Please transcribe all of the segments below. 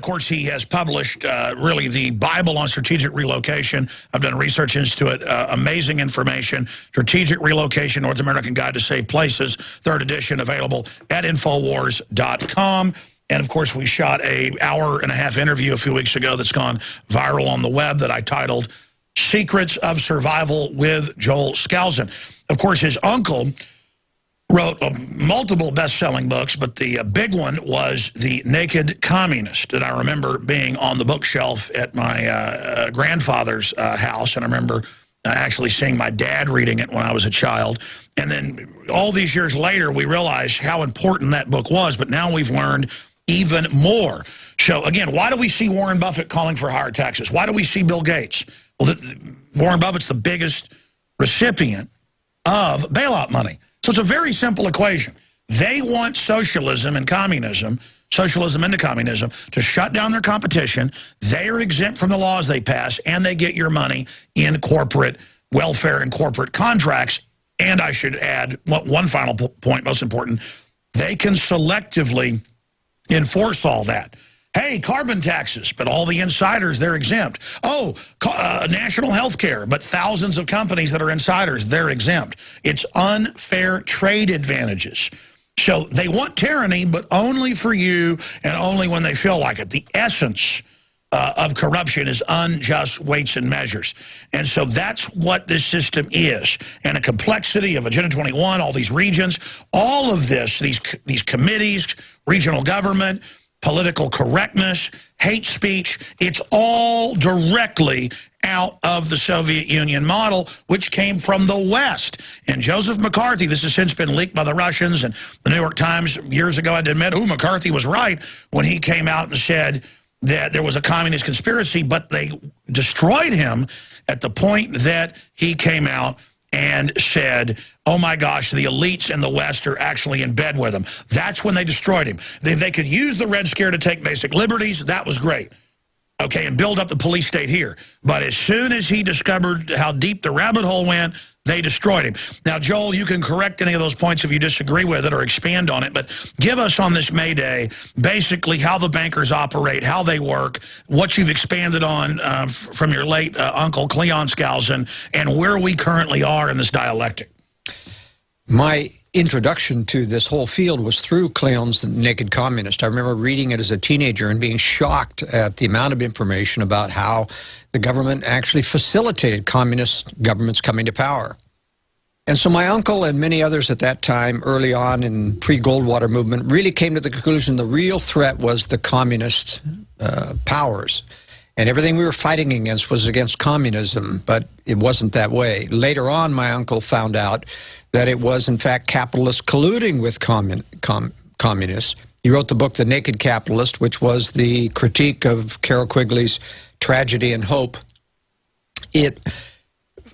course, he has published really the Bible on strategic relocation. I've done research into it. Amazing information. Strategic Relocation, North American Guide to Safe Places, 3rd edition, available at Infowars.com. And, of course, we shot an hour-and-a-half interview a few weeks ago that's gone viral on the web that I titled Secrets of Survival with Joel Skousen. Of course, his uncle wrote multiple best-selling books, but the big one was The Naked Communist, that I remember being on the bookshelf at my grandfather's house, and I remember actually seeing my dad reading it when I was a child. And then all these years later, we realized how important that book was, but now we've learned even more. So, again, why do we see Warren Buffett calling for higher taxes? Why do we see Bill Gates? Well, Warren Buffett's the biggest recipient of bailout money. So it's a very simple equation. They want socialism and communism, socialism into communism, to shut down their competition. They are exempt from the laws they pass, and they get your money in corporate welfare and corporate contracts. And I should add one final point, most important, they can selectively enforce all that. Hey, carbon taxes, but all the insiders, they're exempt. Oh, national health care, but thousands of companies that are insiders, they're exempt. It's unfair trade advantages. So they want tyranny, but only for you and only when they feel like it. The essence of corruption is unjust weights and measures. And so that's what this system is. And a complexity of Agenda 21, all these regions, all of this, these committees, regional government, political correctness, hate speech, it's all directly out of the Soviet Union model, which came from the West. And Joseph McCarthy, this has since been leaked by the Russians, and the New York Times years ago had to admit, McCarthy was right when he came out and said that there was a communist conspiracy, but they destroyed him at the point that he came out and said, oh my gosh, the elites in the West are actually in bed with him. That's when they destroyed him. They could use the Red Scare to take basic liberties. That was great. Okay, and build up the police state here. But as soon as he discovered how deep the rabbit hole went, they destroyed him. Now, Joel, you can correct any of those points if you disagree with it or expand on it, but give us on this May Day basically how the bankers operate, how they work, what you've expanded on from your late uncle, Cleon Skousen, and where we currently are in this dialectic. My introduction to this whole field was through Cleon's Naked Communist. I remember reading it as a teenager and being shocked at the amount of information about how the government actually facilitated communist governments coming to power. And so my uncle and many others at that time, early on in pre-Goldwater movement, really came to the conclusion the real threat was the communist powers. And everything we were fighting against was against communism, but it wasn't that way. Later on, my uncle found out that it was, in fact, capitalists colluding with communists. He wrote the book, The Naked Capitalist, which was the critique of Carroll Quigley's Tragedy and Hope. It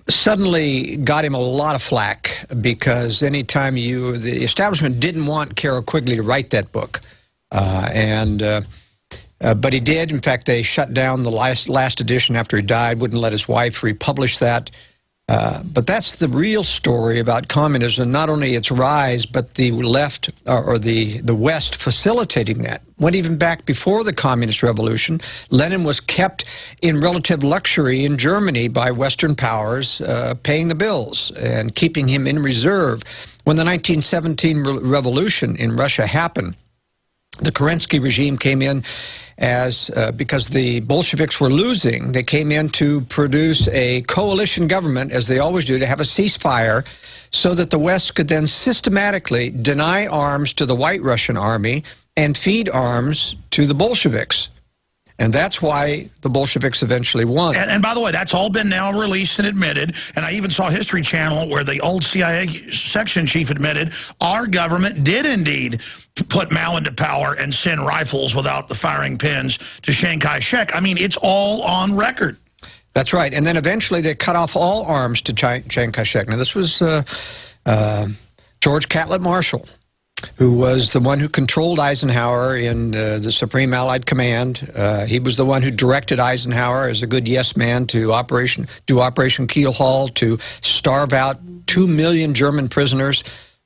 suddenly got him a lot of flack because anytime the establishment didn't want Carroll Quigley to write that book. But he did. In fact, they shut down the last edition after he died, wouldn't let his wife republish that. But that's the real story about communism, not only its rise, but the left or the West facilitating that. Went even back before the Communist Revolution. Lenin was kept in relative luxury in Germany by Western powers, paying the bills and keeping him in reserve. When the 1917 revolution in Russia happened, the Kerensky regime came in because the Bolsheviks were losing. They came in to produce a coalition government, as they always do, to have a ceasefire so that the West could then systematically deny arms to the White Russian army and feed arms to the Bolsheviks. And that's why the Bolsheviks eventually won. And by the way, that's all been now released and admitted. And I even saw History Channel where the old CIA section chief admitted our government did indeed put Mao into power and send rifles without the firing pins to Chiang Kai-shek. I mean, it's all on record. That's right. And then eventually they cut off all arms to Chiang Kai-shek. Now, this was George Catlett Marshall, who was the one who controlled Eisenhower in the Supreme Allied Command. He was the one who directed Eisenhower as a good yes man to do Operation Keel Haul, to starve out 2 million German prisoners.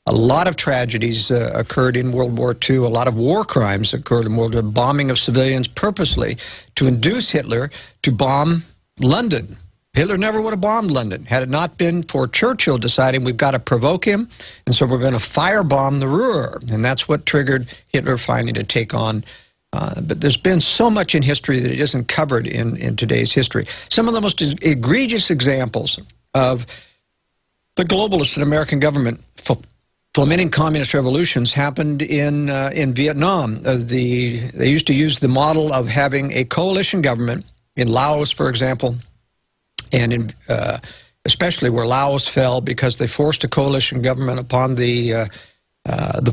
A lot of tragedies occurred in World War II. A lot of war crimes occurred in World War II, bombing of civilians purposely to induce Hitler to bomb London. Hitler never would have bombed London had it not been for Churchill deciding we've got to provoke him, and so we're going to firebomb the Ruhr. And that's what triggered Hitler finally to take on. But there's been so much in history that it isn't covered in today's history. Some of the most egregious examples of the globalist and American government fomenting communist revolutions happened in Vietnam. They used to use the model of having a coalition government in Laos, for example, and in, especially where Laos fell because they forced a coalition government upon the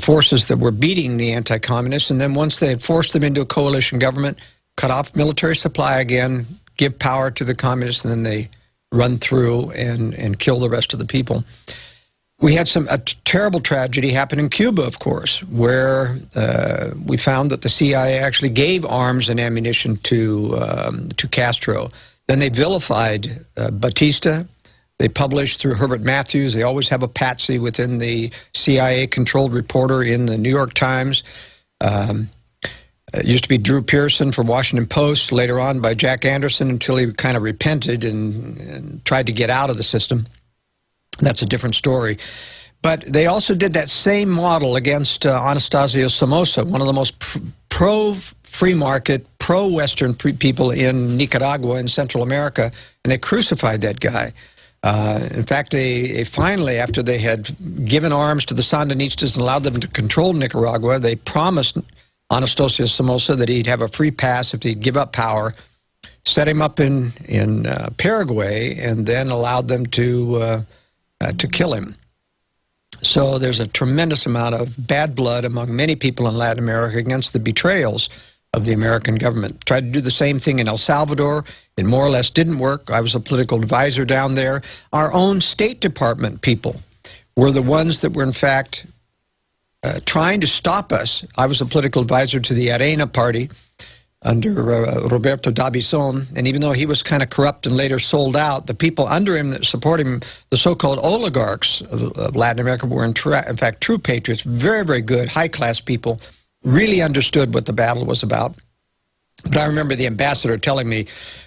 forces that were beating the anti-communists. And then once they had forced them into a coalition government, cut off military supply again, give power to the communists, and then they run through and kill the rest of the people. We had a terrible tragedy happen in Cuba, of course, where we found that the CIA actually gave arms and ammunition to Castro. Then they vilified Batista. They published through Herbert Matthews. They always have a patsy within the CIA-controlled reporter in the New York Times. It used to be Drew Pearson from Washington Post, later on by Jack Anderson, until he kind of repented and tried to get out of the system. That's a different story. But they also did that same model against Anastasio Somoza, one of the most pro-free market, pro-Western people in Nicaragua in Central America, and they crucified that guy. In fact, they finally, after they had given arms to the Sandinistas and allowed them to control Nicaragua, they promised Anastasio Somoza that he'd have a free pass if he'd give up power, set him up in Paraguay, and then allowed them to kill him. So there's a tremendous amount of bad blood among many people in Latin America against the betrayals of the American government. Tried to do the same thing in El Salvador. It more or less didn't work. I was a political advisor down there. Our own State Department people were the ones that were, in fact, trying to stop us. I was a political advisor to the Arena Party under Roberto D'Abison, and even though he was kind of corrupt and later sold out, the people under him that support him, the so-called oligarchs of Latin America, were in fact true patriots, very, very good, high-class people, really understood what the battle was about. But I remember the ambassador telling me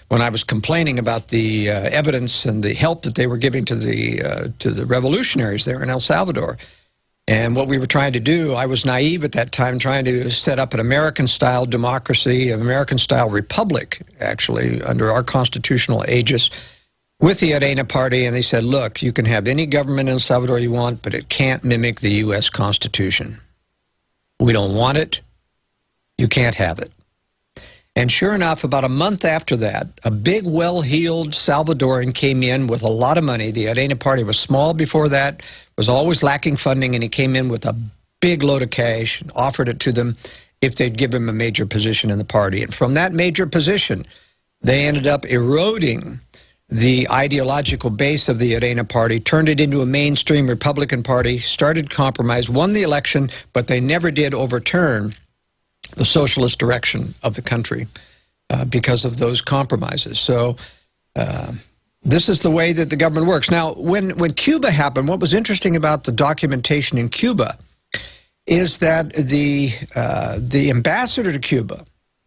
when I was complaining about the evidence and the help that they were giving to the revolutionaries there in El Salvador, and what we were trying to do, I was naive at that time, trying to set up an American-style democracy, an American-style republic, actually, under our constitutional aegis, with the Arena Party. And they said, look, you can have any government in El Salvador you want, but it can't mimic the U.S. Constitution. We don't want it. You can't have it. And sure enough, about a month after that, a big, well-heeled Salvadoran came in with a lot of money. The Arena Party was small before that, was always lacking funding, and he came in with a big load of cash and offered it to them if they'd give him a major position in the party. And from that major position, they ended up eroding the ideological base of the Arena Party, turned it into a mainstream Republican Party, started compromise, won the election, but they never did overturn the socialist direction of the country because of those compromises. So this is the way that the government works. Now, when Cuba happened, what was interesting about the documentation in Cuba is that the ambassador to Cuba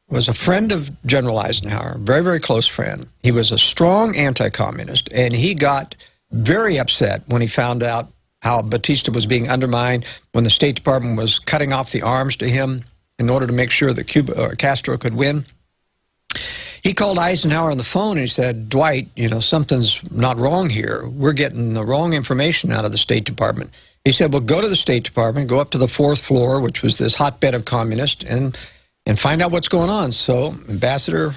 was a friend of General Eisenhower, very, very close friend. He was a strong anti-communist, and he got very upset when he found out how Batista was being undermined, when the State Department was cutting off the arms to him in order to make sure that Castro could win. He called Eisenhower on the phone and he said, Dwight, you know, something's not wrong here. We're getting the wrong information out of the State Department. He said, well, go to the State Department, go up to the 4th floor, which was this hotbed of communists, and find out what's going on. So Ambassador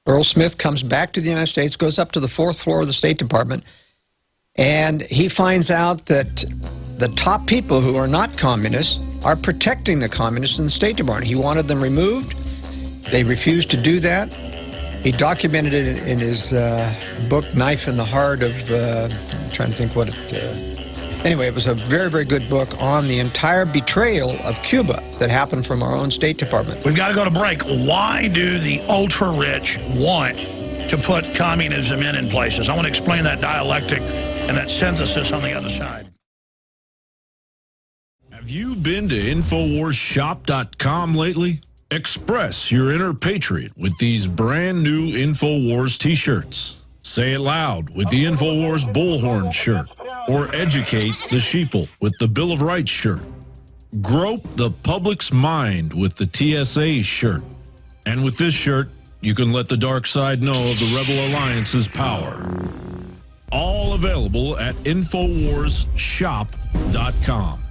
Earl Smith comes back to the United States, goes up to the 4th floor of the State Department, and he finds out that the top people who are not communists are protecting the communists in the State Department. He wanted them removed. They refused to do that. He documented it in his book, Knife in the Heart of, I'm trying to think what it, anyway, it was a very, very good book on the entire betrayal of Cuba that happened from our own State Department. We've got to go to break. Why do the ultra-rich want to put communism in places? I want to explain that dialectic and that synthesis on the other side. Have you been to InfoWarsShop.com lately? Express your inner patriot with these brand new InfoWars t-shirts. Say it loud with the InfoWars Bullhorn shirt, or educate the sheeple with the Bill of Rights shirt. Grope the public's mind with the TSA shirt. And with this shirt, you can let the dark side know of the Rebel Alliance's power. All available at InfoWarsShop.com.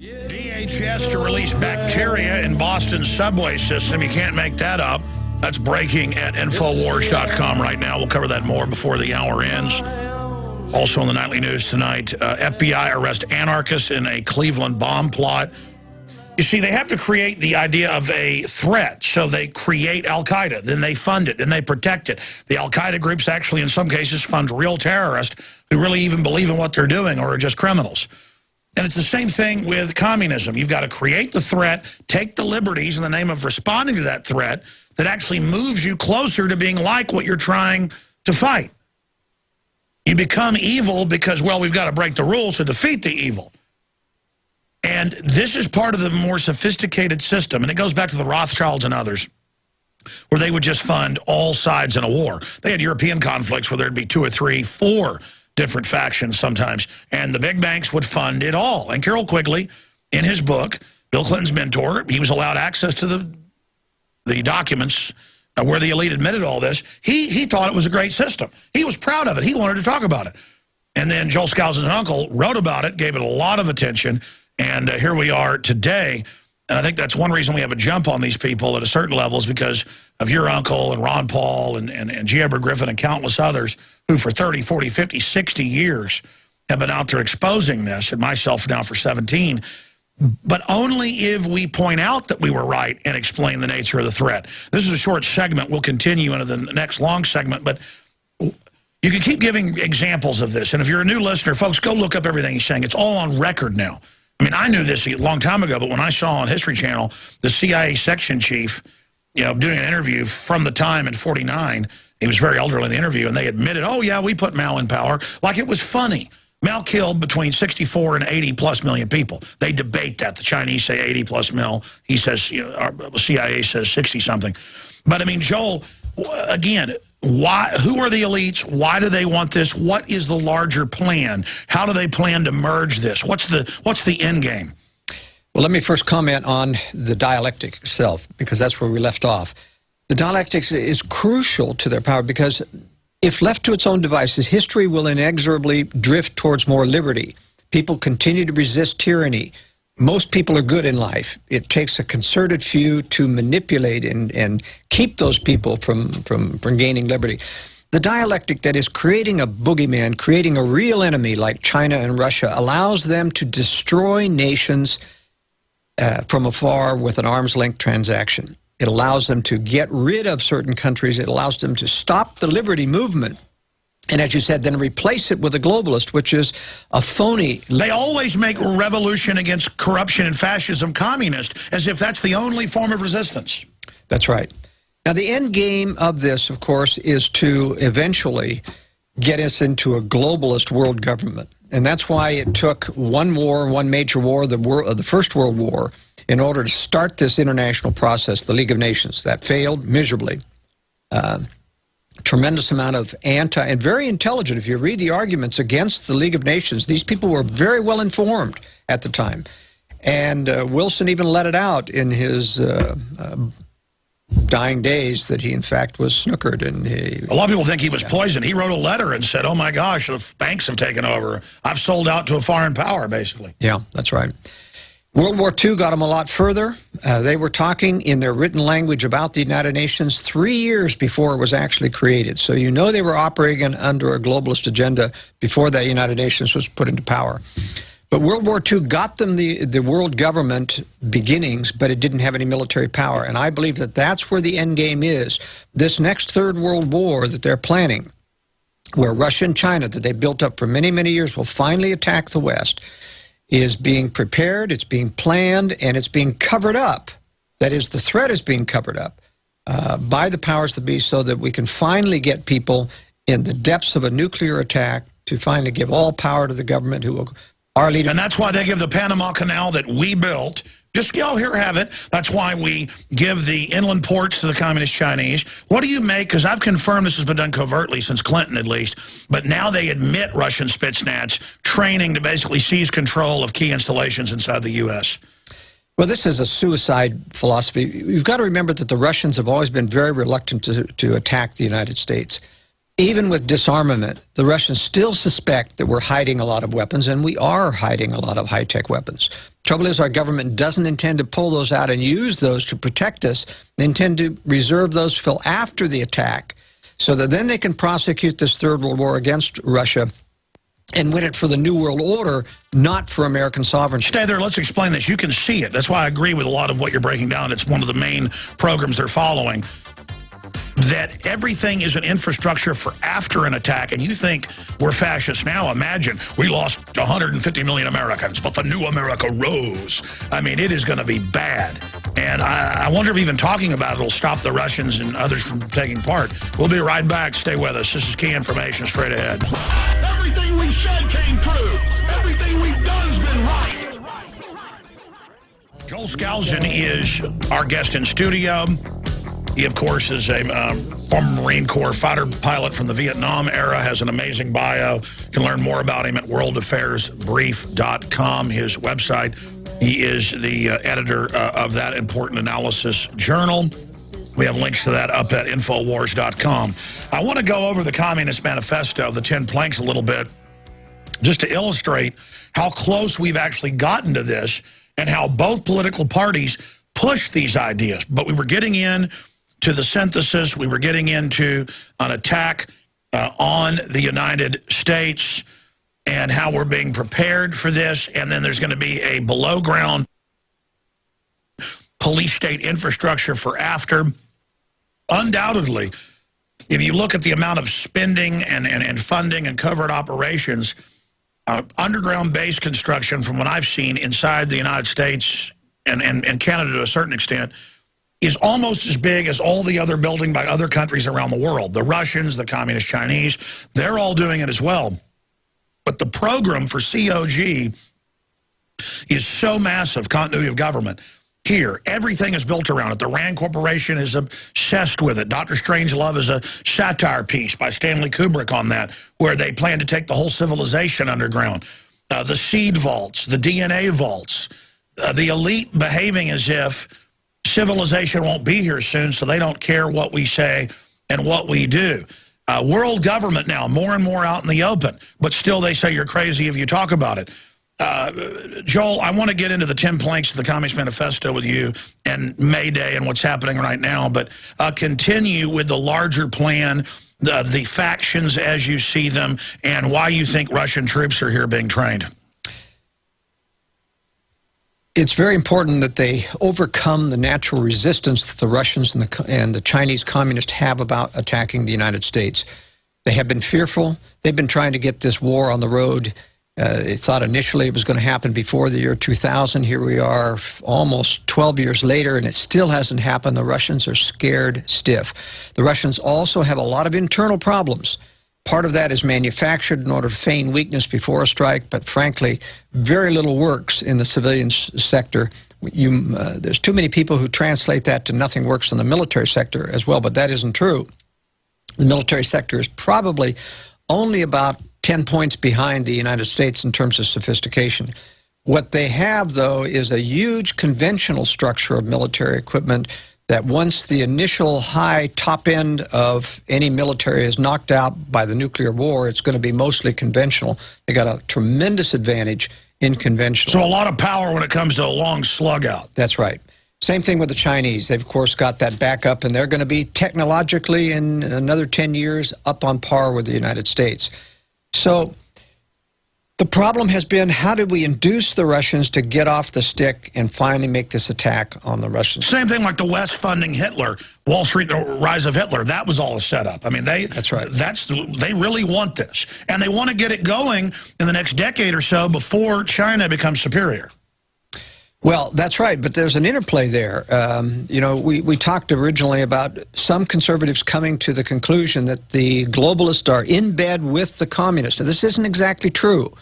DHS to release bacteria in Boston's subway system. You can't make that up. That's breaking at Infowars.com right now. We'll cover that more before the hour ends. Also in the nightly news tonight, FBI arrest anarchists in a Cleveland bomb plot. You see, they have to create the idea of a threat, so they create al-Qaeda, then they fund it, then they protect it. The al-Qaeda groups actually, in some cases, fund real terrorists who really even believe in what they're doing or are just criminals. And it's the same thing with communism. You've got to create the threat, take the liberties in the name of responding to that threat that actually moves you closer to being like what you're trying to fight. You become evil because, well, we've got to break the rules to defeat the evil. And this is part of the more sophisticated system, and it goes back to the Rothschilds and others, where they would just fund all sides in a war. They had European conflicts where there'd be 2 or 3, 4 different factions sometimes, and the big banks would fund it all. And Carroll Quigley, in his book, Bill Clinton's mentor, he was allowed access to the documents where the elite admitted all this. He thought it was a great system. He was proud of it. He wanted to talk about it. And then Joel Skousen's uncle wrote about it, gave it a lot of attention, and here we are today. And I think that's one reason we have a jump on these people at a certain level is because of your uncle and Ron Paul and G. Edward Griffin and countless others who for 30, 40, 50, 60 years have been out there exposing this, and myself now for 17. But only if we point out that we were right and explain the nature of the threat. This is a short segment. We'll continue into the next long segment, but you can keep giving examples of this. And if you're a new listener, folks, go look up everything he's saying. It's all on record now. I mean, I knew this a long time ago, but when I saw on History Channel the CIA section chief, doing an interview from the time in '49, he was very elderly in the interview, and they admitted, oh, yeah, we put Mao in power, like it was funny. Mao killed between 64 and 80+ million people. They debate that. The Chinese say 80+ mil. He says, the CIA says 60-something. But, I mean, Joel, again, who are the elites? Why do they want this? What is the larger plan? How do they plan to merge this? What's the end game? Well, let me first comment on the dialectic itself, because that's where we left off. The dialectics is crucial to their power because if left to its own devices, history will inexorably drift towards more liberty. People continue to resist tyranny. Most people are good in life. It takes a concerted few to manipulate and keep those people from gaining liberty. The dialectic that is creating a boogeyman, creating a real enemy like China and Russia, allows them to destroy nations from afar with an arm's length transaction. It allows them to get rid of certain countries. It allows them to stop the liberty movement. And as you said, then replace it with a globalist, which is a phony. They always make revolution against corruption and fascism communist, as if that's the only form of resistance. That's right. Now, the end game of this, of course, is to eventually get us into a globalist world government. And that's why it took one major war, the First World War, in order to start this international process, the League of Nations. That failed miserably. Tremendous amount of and very intelligent. If you read the arguments against the League of Nations, these people were very well informed at the time. And Wilson even let it out in his dying days that he, in fact, was snookered. And a lot of people think he was poisoned. He wrote a letter and said, oh, my gosh, the banks have taken over. I've sold out to a foreign power, basically. Yeah, that's right. World War II got them a lot further. They were talking in their written language about the United Nations 3 years before it was actually created. So you know they were operating under a globalist agenda before the United Nations was put into power. But World War II got them the world government beginnings, but it didn't have any military power. And I believe that that's where the end game is. This next Third World War that they're planning, where Russia and China, that they built up for many, many years, will finally attack the West, is being prepared, it's being planned, and it's being covered up. That is, the threat is being covered up by the powers that be so that we can finally get people in the depths of a nuclear attack to finally give all power to the government who will Our leader, And that's why they give the Panama Canal that we built. Just, y'all here have it. That's why we give the inland ports to the Communist Chinese. What do you make? Because I've confirmed this has been done covertly since Clinton, at least. But now they admit Russian Spetsnaz training to basically seize control of key installations inside the U.S. well, this is a suicide philosophy. You've got to remember that the Russians have always been very reluctant to attack the United States. Even with disarmament, the Russians still suspect that we're hiding a lot of weapons, and we are hiding a lot of high-tech weapons. Trouble is, our government doesn't intend to pull those out and use those to protect us. They intend to reserve those till after the attack, so that then they can prosecute this Third World War against Russia and win it for the New World Order, not for American sovereignty. Stay there. Let's explain this. You can see it. That's why I agree with a lot of what you're breaking down. It's one of the main programs they're following. That everything is an infrastructure for after an attack, and you think we're fascist now. Imagine we lost 150 million Americans, but the new America rose. I mean, it is going to be bad. And I wonder if even talking about it will stop the Russians and others from taking part. We'll be right back. Stay with us. This is key information straight ahead. Everything we said came true. Everything we've done's been right. Joel Skousen is our guest in studio. He, of course, is a former Marine Corps fighter pilot from the Vietnam era, has an amazing bio. You can learn more about him at worldaffairsbrief.com, his website. He is the editor of that important analysis journal. We have links to that up at Infowars.com. I want to go over the Communist Manifesto, the 10 planks, a little bit, just to illustrate how close we've actually gotten to this and how both political parties push these ideas. But we were getting in to the synthesis. We were getting into an attack on the United States and how we're being prepared for this. And then there's going to be a below-ground police state infrastructure for after. Undoubtedly, if you look at the amount of spending and funding and covert operations, underground base construction from what I've seen inside the United States and Canada to a certain extent, is almost as big as all the other building by other countries around the world. The Russians, the Communist Chinese, they're all doing it as well. But the program for COG is so massive, continuity of government. Here, everything is built around it. The RAND Corporation is obsessed with it. Dr. Strangelove is a satire piece by Stanley Kubrick on that, where they plan to take the whole civilization underground. The seed vaults, the DNA vaults, the elite behaving as if civilization won't be here soon, so they don't care what we say and what we do. World government now, more and more out in the open, but still they say you're crazy if you talk about it. Joel, I want to get into the 10 planks of the Communist Manifesto with you and May Day and what's happening right now, but continue with the larger plan, the factions as you see them, and why you think Russian troops are here being trained. It's very important that they overcome the natural resistance that the Russians and the Chinese communists have about attacking the United States. They have been fearful. They've been trying to get this war on the road. They thought initially it was going to happen before the year 2000. Here we are almost 12 years later, and it still hasn't happened. The Russians are scared stiff. The Russians also have a lot of internal problems. Part of that is manufactured in order to feign weakness before a strike, but frankly, very little works in the civilian sector. There's too many people who translate that to nothing works in the military sector as well, but that isn't true. The military sector is probably only about 10 points behind the United States in terms of sophistication. What they have, though, is a huge conventional structure of military equipment that once the initial high top end of any military is knocked out by the nuclear war, it's going to be mostly conventional. They got a tremendous advantage in conventional. So a lot of power when it comes to a long slug out. That's right. Same thing with the Chinese. They've, of course, got that backup, and they're going to be technologically in another 10 years up on par with the United States. So the problem has been, how did we induce the Russians to get off the stick and finally make this attack on the Russians? Same thing like the West funding Hitler, Wall Street, the rise of Hitler. That was all a setup. I mean, that's right. They really want this. And they want to get it going in the next decade or so before China becomes superior. Well, that's right, but there's an interplay there. You know, we talked originally about some conservatives coming to the conclusion that the globalists are in bed with the communists. And this isn't exactly true.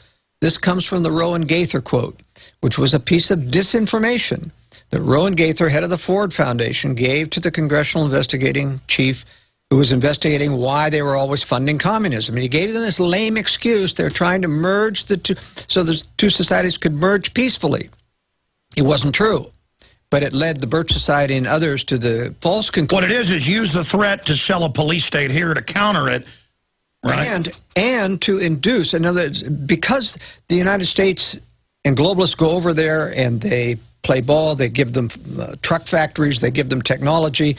This comes from the Rowan Gaither quote, which was a piece of disinformation that Rowan Gaither, head of the Ford Foundation, gave to the congressional investigating chief who was investigating why they were always funding communism. And he gave them this lame excuse. They're trying to merge the two, so the two societies could merge peacefully. It wasn't true. But it led the Birch Society and others to the false conclusion. What it is use the threat to sell a police state here to counter it, right? And to induce, in other words, because the United States and globalists go over there and they play ball, they give them truck factories, they give them technology,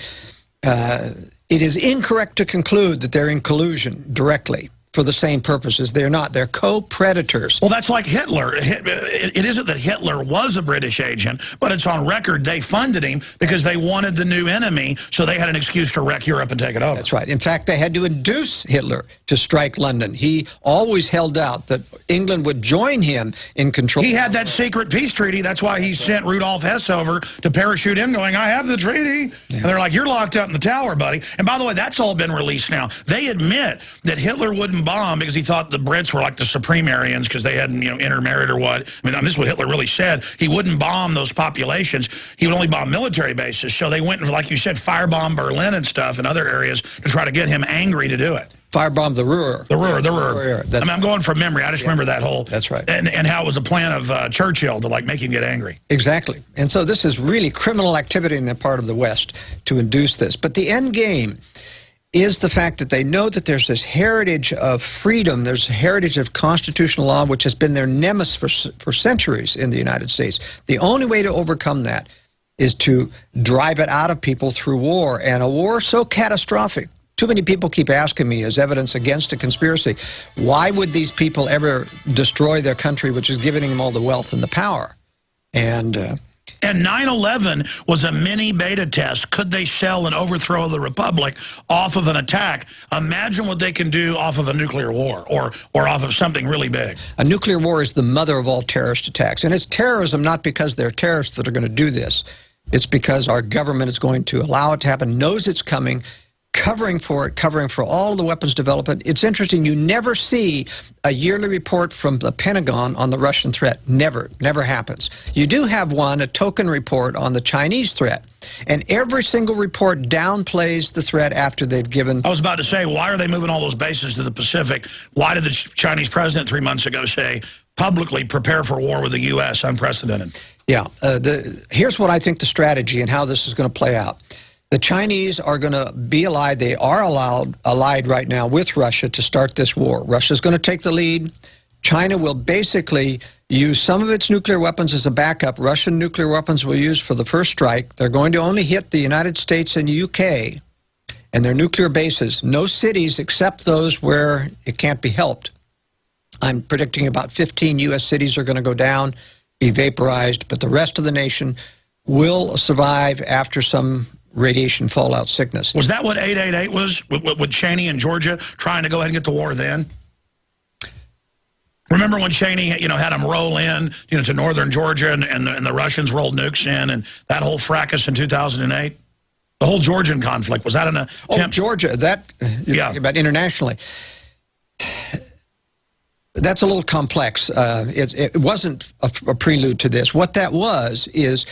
it is incorrect to conclude that they're in collusion directly for the same purposes. They're not. They're co-predators. Well, that's like Hitler. It isn't that Hitler was a British agent, but it's on record they funded him because they wanted the new enemy, so they had an excuse to wreck Europe and take it over. That's right. In fact, they had to induce Hitler to strike London. He always held out that England would join him in control. He had that secret peace treaty. That's why he sent Rudolf Hess over to parachute in going, I have the treaty. Yeah. And they're like, you're locked up in the tower, buddy. And by the way, that's all been released now. They admit that Hitler wouldn't bomb because he thought the Brits were like the supreme Aryans because they hadn't, intermarried or what. I mean, this is what Hitler really said. He wouldn't bomb those populations. He would only bomb military bases. So they went and, like you said, firebomb Berlin and stuff and other areas to try to get him angry to do it. Firebomb the Ruhr. The Ruhr. I mean, I'm going from memory. I just remember that whole. That's right. And how it was a plan of Churchill to make him get angry. Exactly. And so this is really criminal activity in that part of the West to induce this. But the end game is the fact that they know that there's this heritage of freedom, there's a heritage of constitutional law, which has been their nemesis for centuries in the United States. The only way to overcome that is to drive it out of people through war, and a war so catastrophic. Too many people keep asking me, as evidence against a conspiracy, why would these people ever destroy their country, which is giving them all the wealth and the power? And 9/11 was a mini beta test. Could they sell an overthrow of the republic off of an attack? Imagine what they can do off of a nuclear war or off of something really big. A nuclear war is the mother of all terrorist attacks. And it's terrorism not because they're terrorists that are going to do this. It's because our government is going to allow it to happen, knows it's coming, covering for it, covering for all the weapons development. It's interesting. You never see a yearly report from the Pentagon on the Russian threat. Never happens. You do have a token report on the Chinese threat. And every single report downplays the threat after they've given. I was about to say, why are they moving all those bases to the Pacific? Why did the Chinese president 3 months ago say publicly prepare for war with the U.S.? Unprecedented. Yeah. Here's what I think the strategy and how this is going to play out. The Chinese are going to be allied. They are allied right now with Russia to start this war. Russia's going to take the lead. China will basically use some of its nuclear weapons as a backup. Russian nuclear weapons will use for the first strike. They're going to only hit the United States and UK and their nuclear bases. No cities except those where it can't be helped. I'm predicting about 15 U.S. cities are going to go down, be vaporized, but the rest of the nation will survive after some radiation fallout sickness. Was that what 888 was with Cheney and Georgia trying to go ahead and get the war then? Remember when Cheney, had them roll in, to northern Georgia and the Russians rolled nukes in and that whole fracas in 2008? The whole Georgian conflict, was that an attempt? Oh, Georgia, you're talking about internationally. That's a little complex. It wasn't a prelude to this. What that was is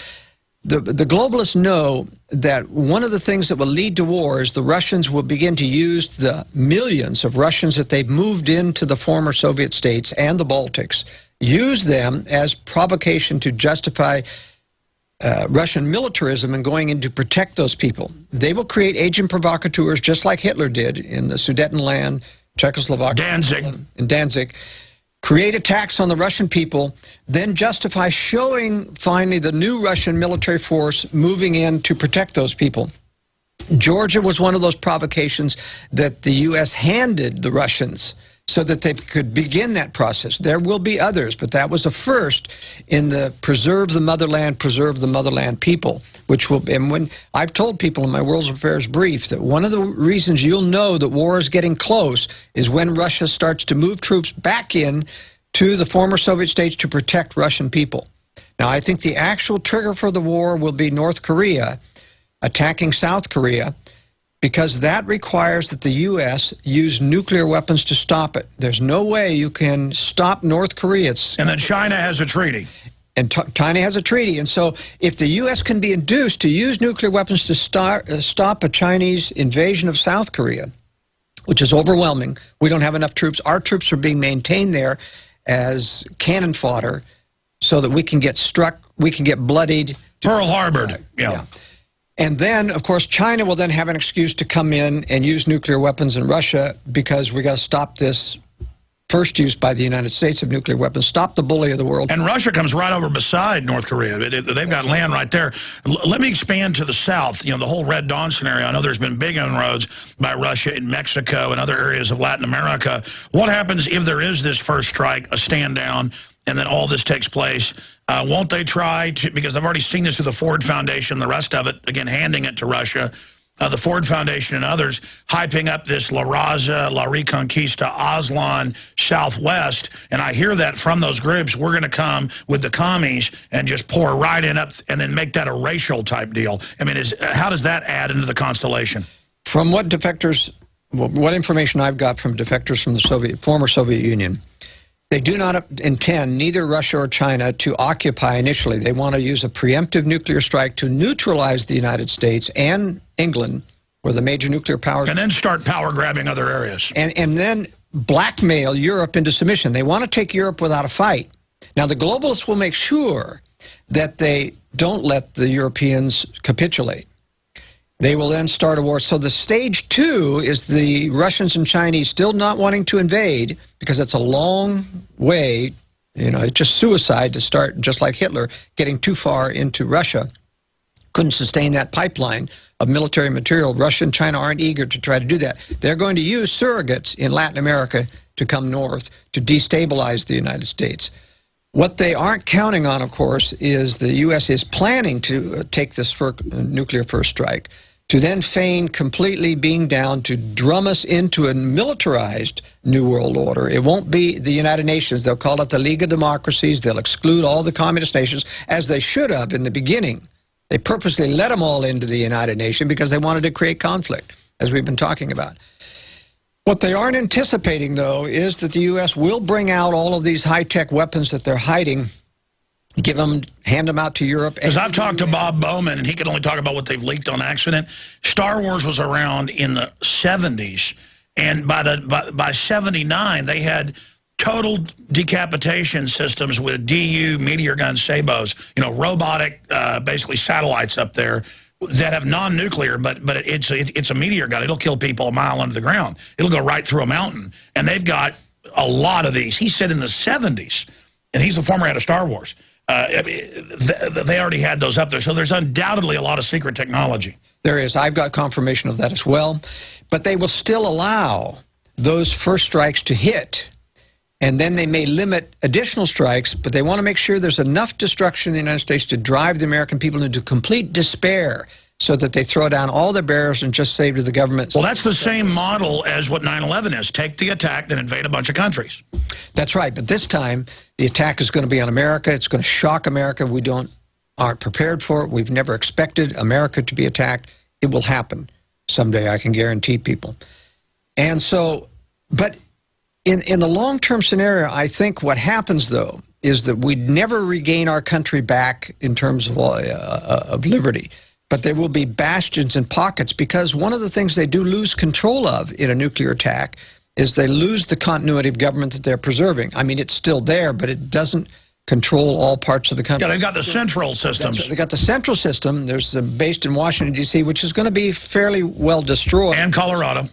the globalists know that one of the things that will lead to war is the Russians will begin to use the millions of Russians that they've moved into the former Soviet states and the Baltics, use them as provocation to justify Russian militarism and going in to protect those people. They will create agent provocateurs just like Hitler did in the Sudetenland, Czechoslovakia, and Danzig. Create attacks on the Russian people, then justify showing finally the new Russian military force moving in to protect those people. Georgia was one of those provocations that the U.S. handed the Russians so that they could begin that process. There will be others, but that was a first in the preserve the motherland people, which will, and when I've told people in my World Affairs brief that one of the reasons you'll know that war is getting close is when Russia starts to move troops back in to the former Soviet states to protect Russian people. Now, I think the actual trigger for the war will be North Korea attacking South Korea, because that requires that the U.S. use nuclear weapons to stop it. There's no way you can stop North Korea. And then China has a treaty. And China has a treaty. And so if the U.S. can be induced to use nuclear weapons to stop a Chinese invasion of South Korea, which is overwhelming, we don't have enough troops. Our troops are being maintained there as cannon fodder so that we can get struck, we can get bloodied. Pearl Harbored, yeah. And then, of course, China will then have an excuse to come in and use nuclear weapons in Russia because we got to stop this first use by the United States of nuclear weapons, stop the bully of the world. And Russia comes right over beside North Korea. They've got land right there. Let me expand to the south. You know, the whole Red Dawn scenario. I know there's been big inroads by Russia in Mexico and other areas of Latin America. What happens if there is this first strike, a stand down, and then all this takes place? Won't they try to, because I've already seen this through the Ford Foundation, the rest of it, again, handing it to Russia, the Ford Foundation and others, hyping up this La Raza, La Reconquista, Aslan, Southwest, and I hear that from those groups, we're going to come with the commies and just pour right in up and then make that a racial type deal. I mean, how does that add into the constellation? From what defectors, what information I've got from defectors from the former Soviet Union, they do not intend, neither Russia or China, to occupy initially. They want to use a preemptive nuclear strike to neutralize the United States and England, where the major nuclear powers... And then start power grabbing other areas. And then blackmail Europe into submission. They want to take Europe without a fight. Now, the globalists will make sure that they don't let the Europeans capitulate. They will then start a war. So the stage 2 is the Russians and Chinese still not wanting to invade, because it's a long way, you know, it's just suicide to start, just like Hitler, getting too far into Russia. Couldn't sustain that pipeline of military material. Russia and China aren't eager to try to do that. They're going to use surrogates in Latin America to come north to destabilize the United States. What they aren't counting on, of course, is the U.S. is planning to take this nuclear first strike, to then feign completely being down to drum us into a militarized New World Order. It won't be the United Nations. They'll call it the League of Democracies. They'll exclude all the communist nations, as they should have in the beginning. They purposely let them all into the United Nations because they wanted to create conflict, as we've been talking about. What they aren't anticipating, though, is that the U.S. will bring out all of these high-tech weapons that they're hiding, hand them out to Europe. Because I've talked to Bob Bowman, and he can only talk about what they've leaked on accident. Star Wars was around in the 70s, and by 79, they had total decapitation systems with DU meteor gun sabos, you know, robotic, basically satellites up there that have non-nuclear, but it's a meteor gun. It'll kill people a mile under the ground. It'll go right through a mountain, and they've got a lot of these. He said in the 70s, and he's the former head of Star Wars. They already had those up there. So there's undoubtedly a lot of secret technology. There is. I've got confirmation of that as well. But they will still allow those first strikes to hit. And then they may limit additional strikes, but they want to make sure there's enough destruction in the United States to drive the American people into complete despair, so that they throw down all their barriers and just say to the government... Well, that's the same model as what 9/11 is. Take the attack, then invade a bunch of countries. That's right. But this time, the attack is going to be on America. It's going to shock America. We aren't prepared for it. We've never expected America to be attacked. It will happen someday, I can guarantee people. And so, but in the long-term scenario, I think what happens, though, is that we'd never regain our country back in terms of liberty. But there will be bastions and pockets, because one of the things they do lose control of in a nuclear attack is they lose the continuity of government that they're preserving. I mean, it's still there, but it doesn't control all parts of the country. Yeah, they've got the central systems. They've got the central system. There's based in Washington, D.C., which is going to be fairly well destroyed. And Colorado.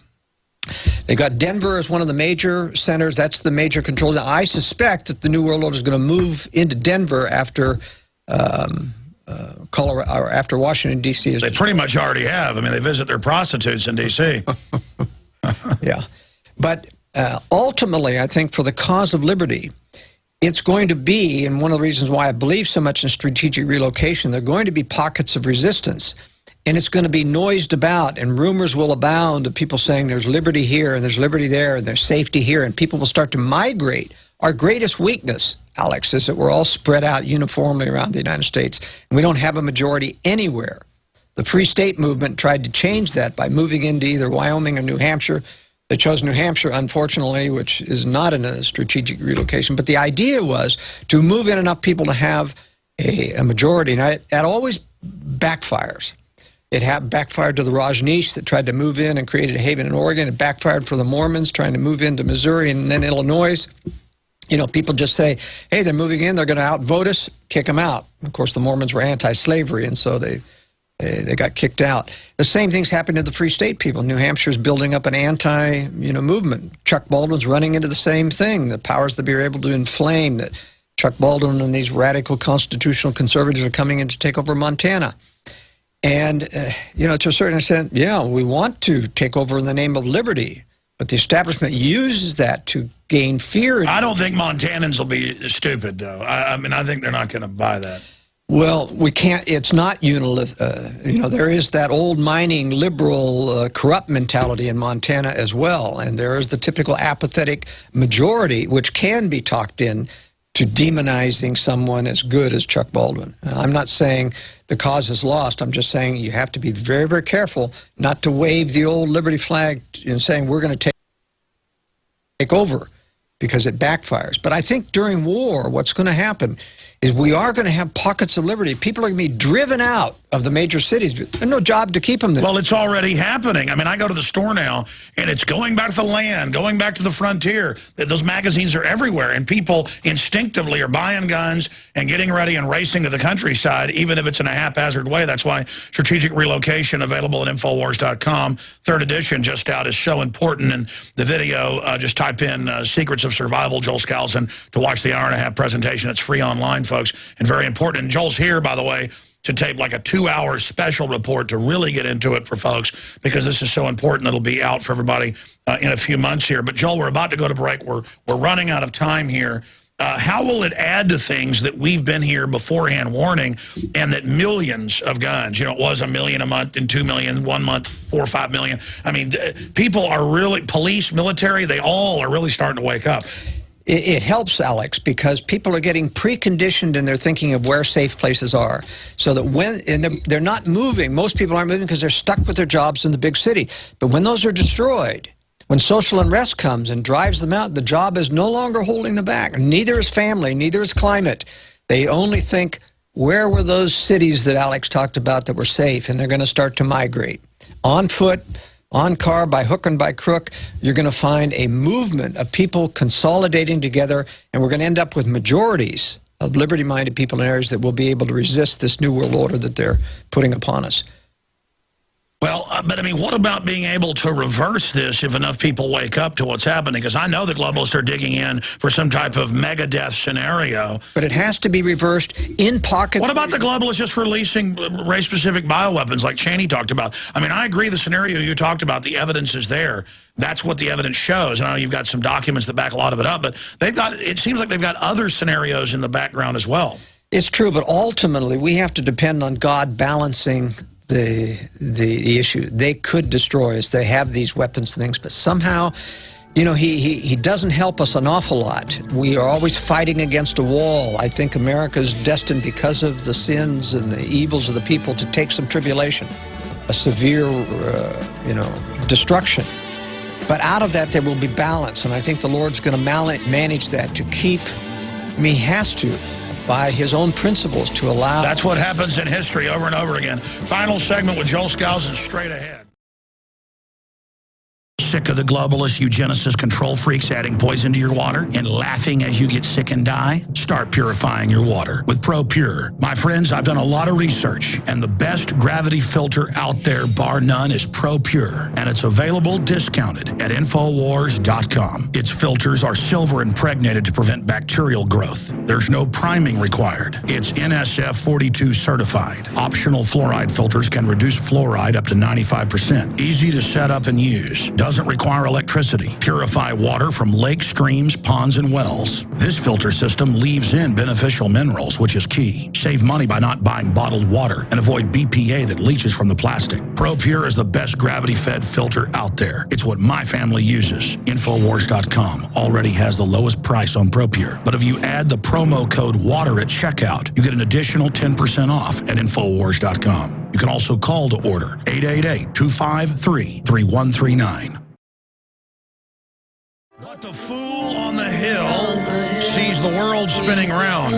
They got Denver as one of the major centers. That's the major control. Now, I suspect that the New World Order is going to move into Denver after... Colorado, or after Washington, D.C. is... They pretty much already have. I mean, they visit their prostitutes in D.C. Yeah. But ultimately, I think for the cause of liberty, it's going to be, and one of the reasons why I believe so much in strategic relocation, there are going to be pockets of resistance, and it's going to be noised about, and rumors will abound of people saying there's liberty here, and there's liberty there, and there's safety here, and people will start to migrate. Our greatest weakness, Alex, is that we're all spread out uniformly around the United States, and we don't have a majority anywhere The Free State movement tried to change that by moving into either Wyoming or New Hampshire. They chose New Hampshire, unfortunately, which is not in a strategic relocation. But the idea was to move in enough people to have a majority. Now, that always backfires. It backfired to the Rajneesh that tried to move in and created a haven in Oregon. It backfired for the Mormons trying to move into Missouri and then Illinois. You know, people just say, hey, they're moving in, they're going to outvote us, kick them out. Of course, the Mormons were anti-slavery, and so they got kicked out. The same thing's happened to the Free State people. New Hampshire's building up an movement. Chuck Baldwin's running into the same thing. The powers that be are able to inflame that Chuck Baldwin and these radical constitutional conservatives are coming in to take over Montana. And, to a certain extent, yeah, we want to take over in the name of liberty. But the establishment uses that to gain fear. I don't think Montanans will be stupid, though. I mean, I think they're not going to buy that. Well, we can't, it's not there is that old mining, liberal, corrupt mentality in Montana as well. And there is the typical apathetic majority, which can be talked in to demonizing someone as good as Chuck Baldwin. I'm not saying the cause is lost. I'm just saying you have to be very, very careful not to wave the old liberty flag and saying we're going to take over, because it backfires. But I think during war, what's going to happen is we are going to have pockets of liberty. People are going to be driven out of the major cities. There's no job to keep them there. Well, it's already happening. I mean, I go to the store now, and it's going back to the land, going back to the frontier. Those magazines are everywhere, and people instinctively are buying guns and getting ready and racing to the countryside, even if it's in a haphazard way. That's why Strategic Relocation, available at Infowars.com, 3rd edition, just out, is so important. And the video, just type in Secrets of Survival, Joel Skousen, to watch the hour-and-a-half presentation. It's free online, folks, and very important. And Joel's here, by the way, to tape like a 2-hour special report to really get into it for folks, because this is so important. It'll be out for everybody in a few months here. But Joel, we're about to go to break. We're running out of time here. How will it add to things that we've been here beforehand warning, and that millions of guns, it was 1 million a month and 2 million, 1 month, 4 or 5 million. I mean, people are really, police, military, they all are really starting to wake up. It helps, Alex, because people are getting preconditioned in their thinking of where safe places are. So that they're not moving, most people aren't moving because they're stuck with their jobs in the big city. But when those are destroyed, when social unrest comes and drives them out, the job is no longer holding them back. Neither is family, neither is climate. They only think, where were those cities that Alex talked about that were safe? And they're going to start to migrate. On foot, on car, by hook and by crook, you're going to find a movement of people consolidating together, and we're going to end up with majorities of liberty-minded people in areas that will be able to resist this new world order that they're putting upon us. Well, but I mean, what about being able to reverse this if enough people wake up to what's happening? Because I know the globalists are digging in for some type of mega death scenario. But it has to be reversed in pockets. What about the globalists just releasing race-specific bioweapons like Cheney talked about? I mean, I agree the scenario you talked about, the evidence is there. That's what the evidence shows. I know you've got some documents that back a lot of it up, but it seems like they've got other scenarios in the background as well. It's true, but ultimately we have to depend on God balancing the issue. They could destroy us. They have these weapons and things, but somehow, he doesn't help us an awful lot. We are always fighting against a wall. I think America's destined, because of the sins and the evils of the people, to take some tribulation, a severe, destruction. But out of that, there will be balance, and I think the Lord's going to manage that to keep, he has to, by his own principles, to allow. That's what happens in history over and over again. Final segment with Joel Skousen straight ahead. Sick of the globalist eugenicist control freaks adding poison to your water and laughing as you get sick and die? Start purifying your water with ProPure. My friends, I've done a lot of research, and the best gravity filter out there, bar none, is ProPure, and it's available discounted at Infowars.com. Its filters are silver impregnated to prevent bacterial growth. There's no priming required. It's NSF 42 certified. Optional fluoride filters can reduce fluoride up to 95%. Easy to set up and use. Doesn't require electricity. Purify water from lakes, streams, ponds, and wells. This filter system leaves in beneficial minerals, which is key. Save money by not buying bottled water and avoid BPA that leaches from the plastic. ProPure is the best gravity-fed filter out there. It's what my family uses. Infowars.com already has the lowest price on ProPure. But if you add the promo code WATER at checkout, you get an additional 10% off at Infowars.com. You can also call to order 888-253-3139. But the fool on the hill sees the world spinning round.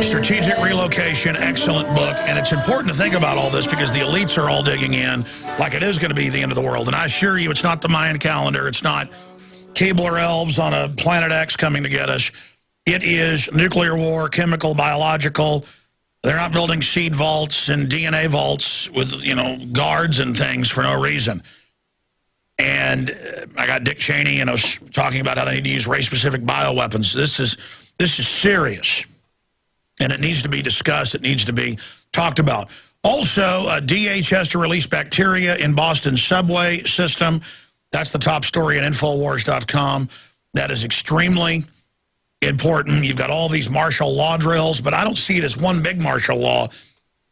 Strategic Relocation, excellent book. And it's important to think about all this because the elites are all digging in like it is going to be the end of the world. And I assure you, it's not the Mayan calendar. It's not Keebler elves on a planet X coming to get us. It is nuclear war, chemical, biological. They're not building seed vaults and DNA vaults with, you know, guards and things for no reason. And I got Dick Cheney, you know, talking about how they need to use race-specific bioweapons. This is serious, and it needs to be discussed. It needs to be talked about. Also, DHS to release bacteria in Boston subway system. That's the top story at Infowars.com. That is extremely important. You've got all these martial law drills, but I don't see it as one big martial law.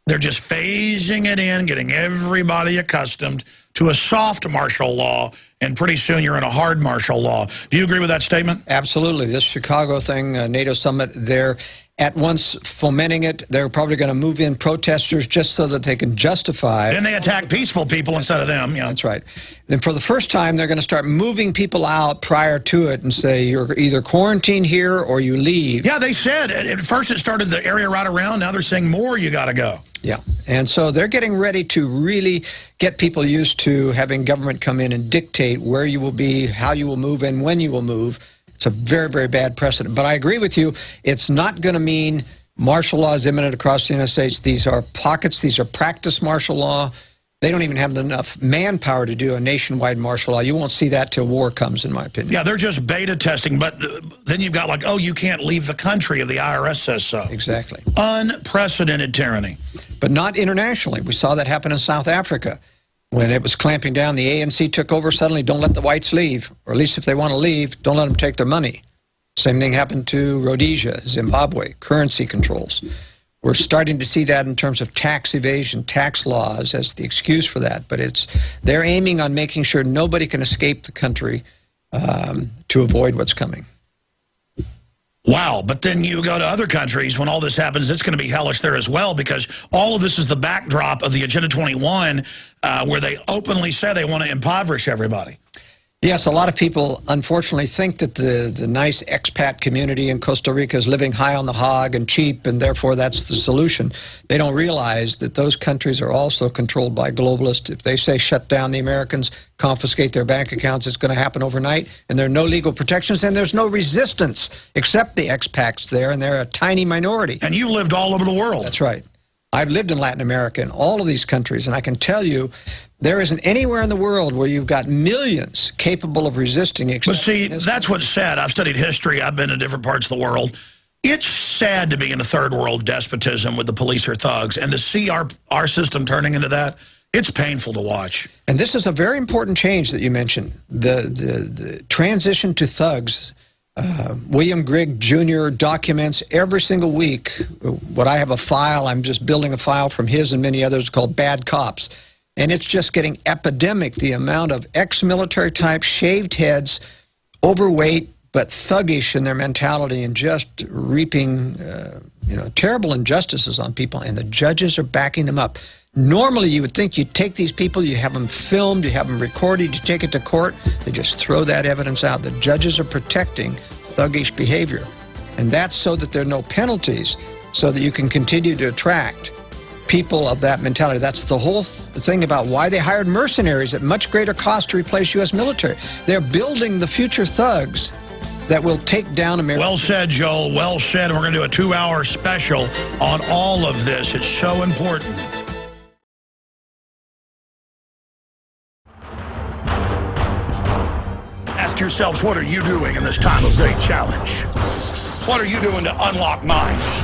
They're just phasing it in, getting everybody accustomed to a soft martial law, and pretty soon you're in a hard martial law. Do you agree with that statement? Absolutely. This Chicago thing, NATO summit, they're at once fomenting it. They're probably going to move in protesters just so that they can justify. Then they attack peaceful people instead of them. Yeah. That's right. Then for the first time, they're going to start moving people out prior to it and say, you're either quarantined here or you leave. Yeah, they said. At first it started the area right around. Now they're saying more, you got to go. Yeah, and so they're getting ready to really get people used to having government come in and dictate where you will be, how you will move, and when you will move. It's a very, very bad precedent. But I agree with you. It's not going to mean martial law is imminent across the United States. These are pockets. These are practice martial law. They don't even have enough manpower to do a nationwide martial law. You won't see that till war comes, in my opinion. Yeah, they're just beta testing. But then you've got like, oh, you can't leave the country if the IRS says so. Exactly. Unprecedented tyranny. But not internationally. We saw that happen in South Africa. When it was clamping down, the ANC took over. Suddenly, don't let the whites leave. Or at least if they want to leave, don't let them take their money. Same thing happened to Rhodesia, Zimbabwe, currency controls. We're starting to see that in terms of tax evasion, tax laws as the excuse for that. But they're aiming on making sure nobody can escape the country to avoid what's coming. Wow, but then you go to other countries, when all this happens, it's going to be hellish there as well, because all of this is the backdrop of the Agenda 21, where they openly say they want to impoverish everybody. Yes, a lot of people, unfortunately, think that the nice expat community in Costa Rica is living high on the hog and cheap, and therefore that's the solution. They don't realize that those countries are also controlled by globalists. If they say shut down the Americans, confiscate their bank accounts, it's going to happen overnight, and there are no legal protections, and there's no resistance except the expats there, and they're a tiny minority. And you lived all over the world. That's right. I've lived in Latin America, in all of these countries, and I can tell you there isn't anywhere in the world where you've got millions capable of resisting. But see, that's what's sad. I've studied history. I've been in different parts of the world. It's sad to be in a third world despotism with the police or thugs, and to see our system turning into that, it's painful to watch. And this is a very important change that you mentioned, the transition to thugs. William Grigg Jr. documents every single week. What I have a file, I'm just building a file from his and many others called Bad Cops. And it's just getting epidemic, the amount of ex-military type, shaved heads, overweight, but thuggish in their mentality, and just reaping terrible injustices on people. And the judges are backing them up. Normally, you would think you'd take these people, you have them filmed, you have them recorded, you take it to court, they just throw that evidence out. The judges are protecting thuggish behavior. And that's so that there are no penalties, so that you can continue to attract people of that mentality. That's the whole thing about why they hired mercenaries at much greater cost to replace U.S. military. They're building the future thugs that will take down America. Well said, Joel. Well said. We're going to do a 2-hour special on all of this. It's so important. Ask yourselves, what are you doing in this time of great challenge? What are you doing to unlock minds?